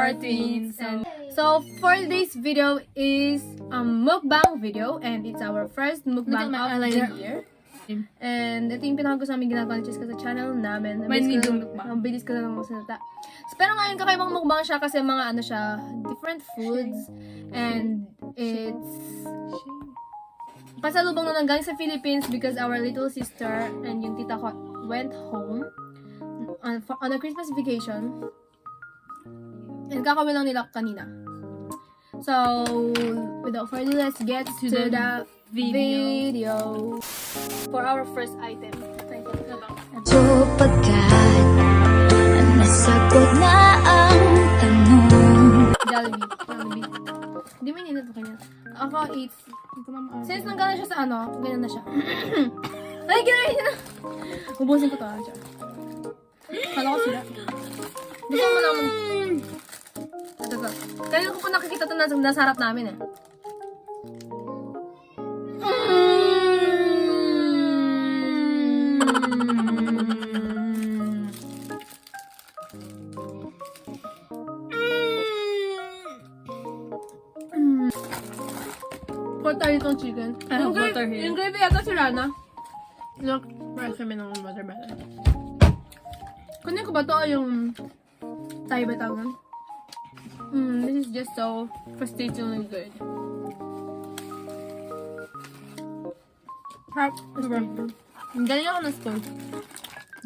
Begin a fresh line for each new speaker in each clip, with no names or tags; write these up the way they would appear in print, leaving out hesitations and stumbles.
our twins. And so for today's video is mukbang video, and it's our first mukbang of the year. And ito yung pinakagusto namin ginagawa ni Cheska sa channel namin. Ang bilis ko na lang magsalita. So, pero ngayon kakaibang mukbang siya kasi mga ano siya, different foods. And it's pasalubong na galing sa Philippines because our little sister and yung tita ko went home on a Christmas vacation. And kakawin lang nila kanina. So, without further ado, let's get to the video. For our first item.
Ito pagkat nasagot na ang tanong.
Jollibee. Hindi mo ininit ko kanya. Ako, it's... Since nanggaling siya sa ano, ganyan na siya. Ay, gano'n na! Ubusin ko to. Kala ko sila. Gusto mo naman... Ito. Kaya ko po nakikita ito nasa harap namin eh. Tayo itong chicken. Yung gravy yata si Rana. Look, fresh kami ng butter. Kunin ko ba ito yung tayo ba tawag? This is just so frustratingly good. Galing ako ng school.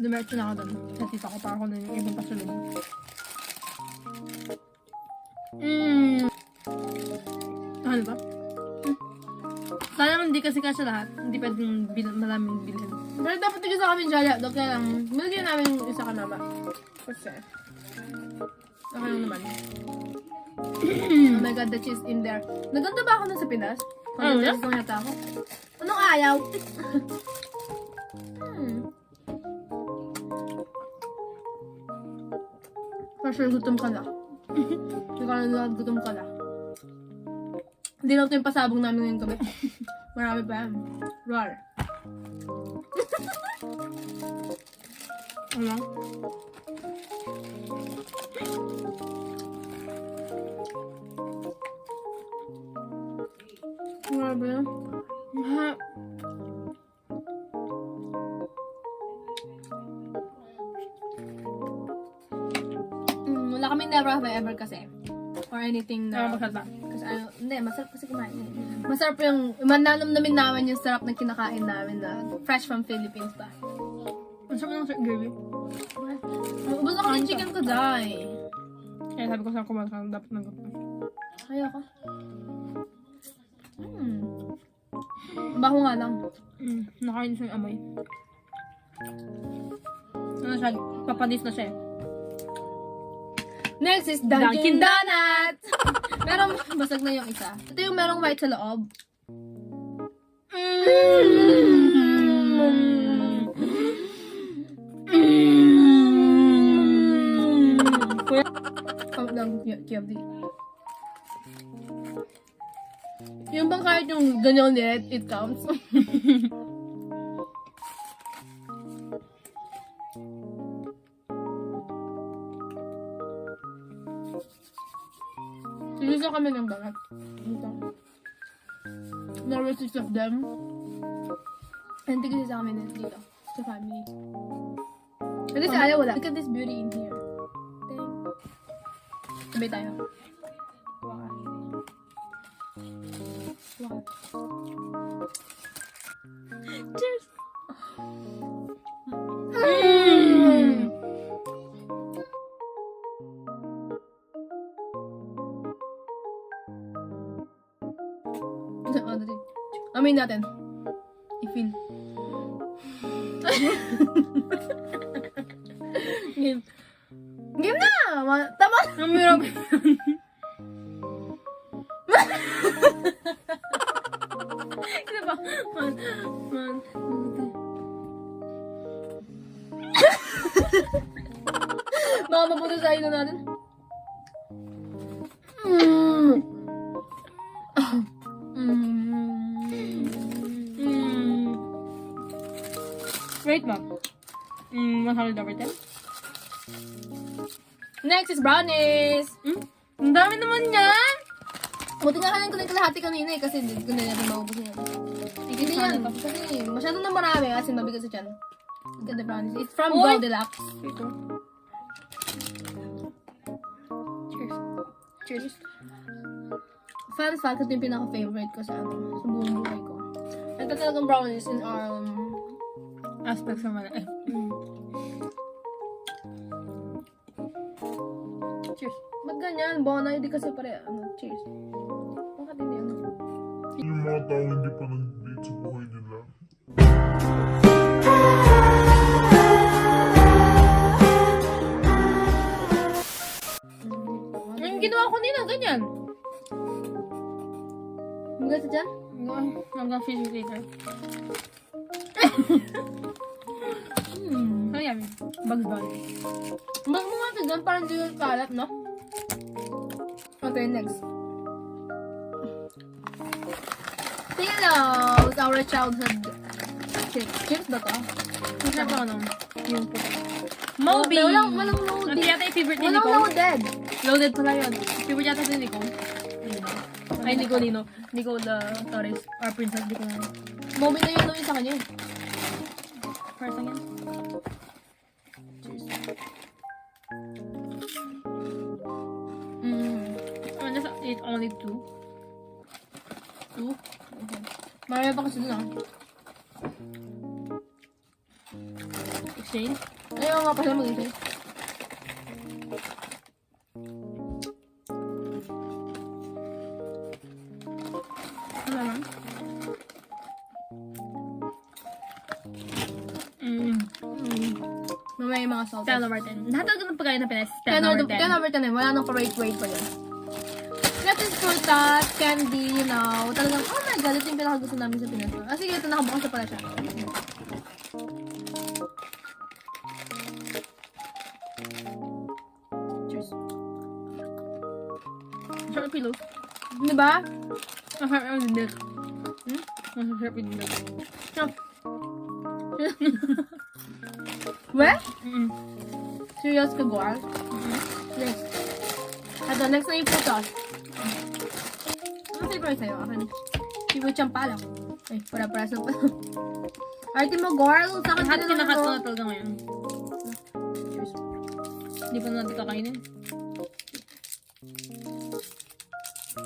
Dumiretso na ako doon. Sa tita ko para ko na yung ibang pasalubong. Ano ba? Sana hindi kasi kasya lahat. Hindi pwedeng maraming bilhin. Pero dapat tigil sa kami jaya. Kaya lang, bilhin namin yung isa kanama. Kasi, okay lang naman. Oh my god, the cheese in there. Naganda ba ako na sa Pinas? Ano na? Kung yata ako. Anong ayaw? For sure, gutom ka na. Gutom ka na. Hindi lang ito yung pasabong namin ngayong gabi. Marami pa yan. Rar. Ano? Marami yan. Wala kaming never have I ever kasi. Or anything na... masarap. Kasi hindi, masarap kasi kumain. Masarap yung... Mananamnamin namin yung sarap ng kinakain namin na fresh from Philippines ba. Masarap ng gravy. Ubus ako ng chicken ko, Day. Kaya sabi ko saan kumain ka, dapat nag-up. Kaya ko. Baho nga lang. Nakain siya yung amoy. Ano siya? Papadis na siya eh. Next is Dunkin' Donuts! Merong basag na yung isa. Ito yung merong white sa loob. Yung bang kahit yung ganyan ulit, it counts. Gusto kami ng balat. Dito. There were 6 of them. And tigil sa kami dito. Sa family. At least ayaw wala. Look at this beauty in here. Sabay tayo. Wow. Cheers! Amin natin. I-feel. Game. Game na! Tama! Ang mirap. Isa ba? Man. Baka mabuto sa ilo natin. Wait, ma'am. Masarap dapat yan? Next is brownies.
Ang dami naman yan!
Buti nga kanin ko na kalahati kanina eh, kasi hindi ko na natin maubos yan. Hindi yan, kasi masyado na marami kasi mabigat sa tiyan. Look at the brownies. It's from Goldilocks.
Ito. Cheers. Cheers.
Fun fact, ito yung pinaka-favorite ko sa buong buhay ko. Ito talagang brownies in our
Aspects naman. Cheers.
Ba't ganyan? Bona, hindi kasi pare, cheers. Bakit hindi ano?
Yung mga tao hindi pa nag-date sa buhay nila.
Yung ginawa ko nila, ganyan.
Mabigat sa tiyan?
Hanggang 50 later. Ano yan? Bugs Bunny.
Bag mo nga tignan, parang hindi yung kalat, no? Okay, next. Pillows! Our childhood chips. Chips ba to?
Masarap ako nung yung puto. Moby!
Walang
Ito
loaded.
yata yung favorite ni
Walang
Nico.
loaded.
Loaded pala yun. Favorite yata ni Nico. Ay, Nicolino. Nico the Torres. Or Princess Nico.
Moby na yun sa kanya.
First lang yan. Oh, just eat only 2.
2? Okay. Marami pa kasi dun
Exchange.
Ayaw nga pala mag-isip.
Ano naman?
Mamaya yung mga salt.
10 over 10. Lahat talaga ng pagkain na Pinas,
10
10 over 10.
over 10 eh. Wala nang pa-rate pa yun. Next is frutas, candy, you know. Talagang, oh my god, ito yung pinakagusto namin sa Pinas. Ah, sige, ito nakabukas na pala siya.
Cheers. Sarap pillow.
Di ba?
Ang sarap yung milk. Ang sarap yung milk.
We? Serious ka, Guar? Next. Ito, next na yung frutas. Ano favorite sa'yo? Akin. Favorite siyang pala. Ay, para-para sa pala. Arte mo, Guar. Sa akin
Lahat
din
kinakat ko
naman
na talaga ngayon.
Cheers.
Hindi pa natin kakainin.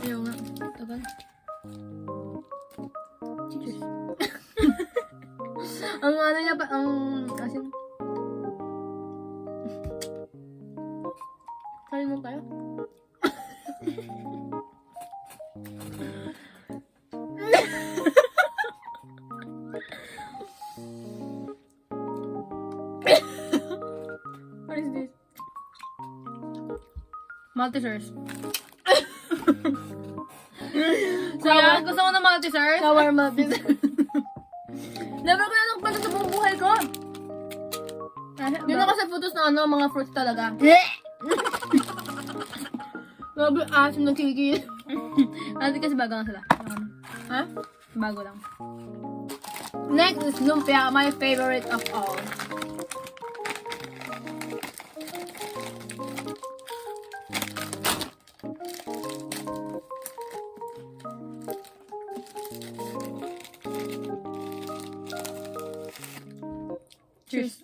Ayaw nga.
Tagal.
Cheers. Ang ano niya pa, ang asin. Kain mo tayo? What is this?
Maltesers. Kuya, gusto ko ng Maltesers?
Shawarma pizza. Never ko na nagpunta sa buong buhay ko. Yun ako sa photos na ano, mga fruits talaga. Grabe, asim ng kiki.
Natin kasi bago lang sila.
Ha?
Bago lang.
Next is lumpia, my favorite of all.
Cheers.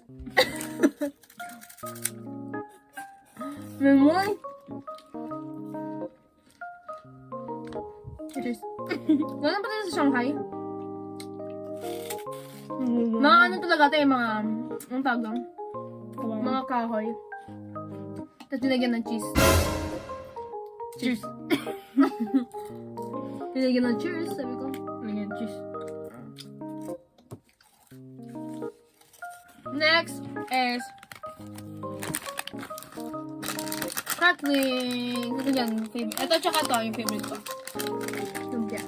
Lemon. Cheers. Ganun pa tayo sa Shanghai. Mga ano talaga tayo, mga, ang tawag doon? Mga kahoy. Tapos nilagyan ng cheese.
Cheers.
Nilagyan ng cheers, sabi ko.
Ayan, cheers.
Next is crackling. Ito yan, favorite. Ito tsaka ito, yung favorite ko. Lumpia.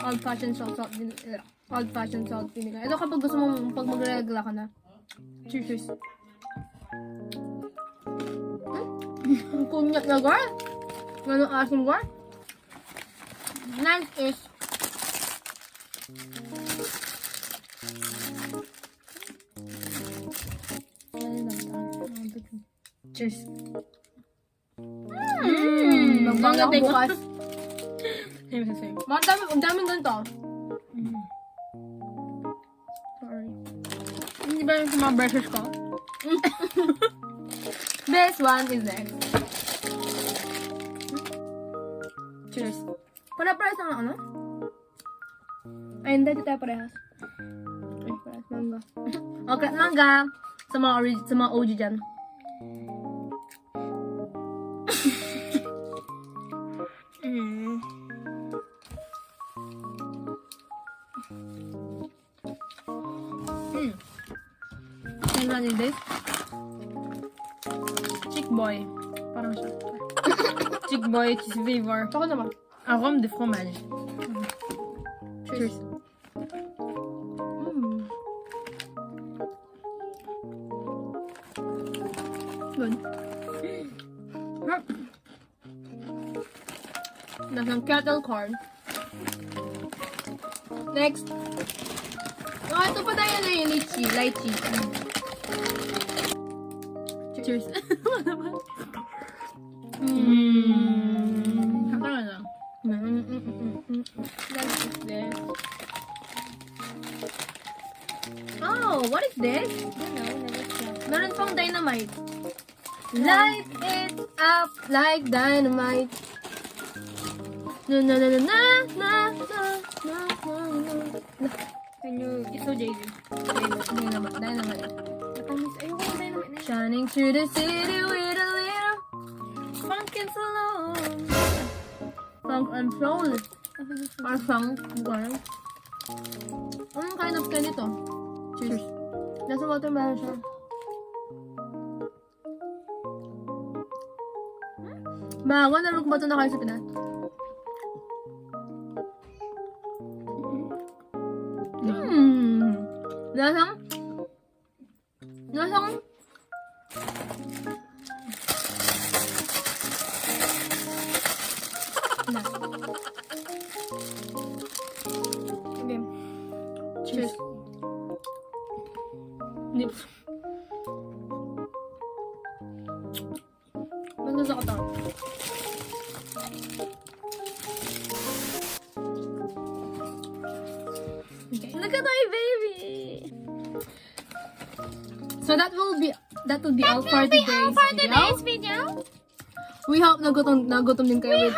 Old-fashioned salt vinegar. Old-fashioned salt vinegar. Ito kapag gusto mong pag magregla ka na. Cheers. Ang kunyak na girl. Ganong asim girl. Next is
Cheers.
Magbang ako bukas.
Same.
Ang daming ganito.
Sorry. Hindi ba yung sa mga brushes ko?
This one is next.
Cheers.
Para-parehas ng ano? Ay, hindi tayo parehas. Ay, parehas. Mangga. Okay, mangga. Sa mga OG dyan.
Ano na din this? Chick boy. Parang siya. Chick boy, cheese flavor.
Ako naman.
Arôme de fromage. Cheers.
Good. Nasang kettle corn. Next. Oh, ito pa tayo na yung lychee.
Cheers. Haka na lang.
Oh, what is this? Meron pang dynamite. Light it up like dynamite. Na na na na na na na na na.
Can you... It's so JD.
Dynamite. Ayoko yung dynamite na. Shining through the city with a little funk and soul. Funk and soul. Parang funk. Anong kind of candy to? Cheers. Nasa watermelon siya. Bago, naroon ko ba ito na kayo sa Pinas? Lasang? Na. Okay. Cheers.
Nips.
Mas gusto ko to. Okay. Look at my baby! So that will be all for today's video. We hope nagutom din kayo.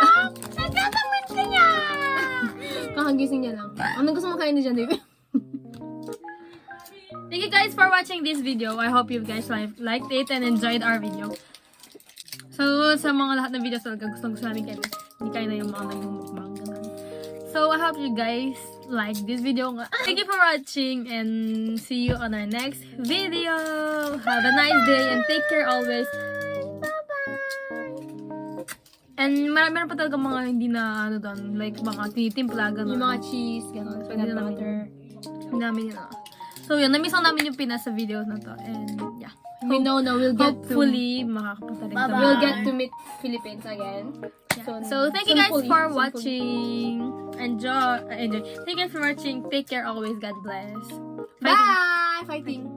Kakagising niya lang. Anong gusto mo kain niya dyan, David?
Thank you guys for watching this video. I hope you guys liked it and enjoyed our video. So, sa mga lahat ng videos talaga gusto namin kayo. Hindi kayo na yung mga nag-mukbang. So, I hope you guys like this video. Thank you for watching and see you on our next video. Have a nice day and take care always. And meron pa talaga mga hindi na ano doon, like mga titimpla, gano'n.
Yung mga cheese, gano'n. Peanut butter.
Hindi namin yun. So yun, namiss lang namin yung Pinas sa video na to. And yeah.
We know na we'll get
Hopefully, makakapunta rin kami.
We'll get to meet Philippines again.
Yeah. So thank you guys for watching. Enjoy. Thank you for watching. Take care always. God bless.
Bye! Fighting!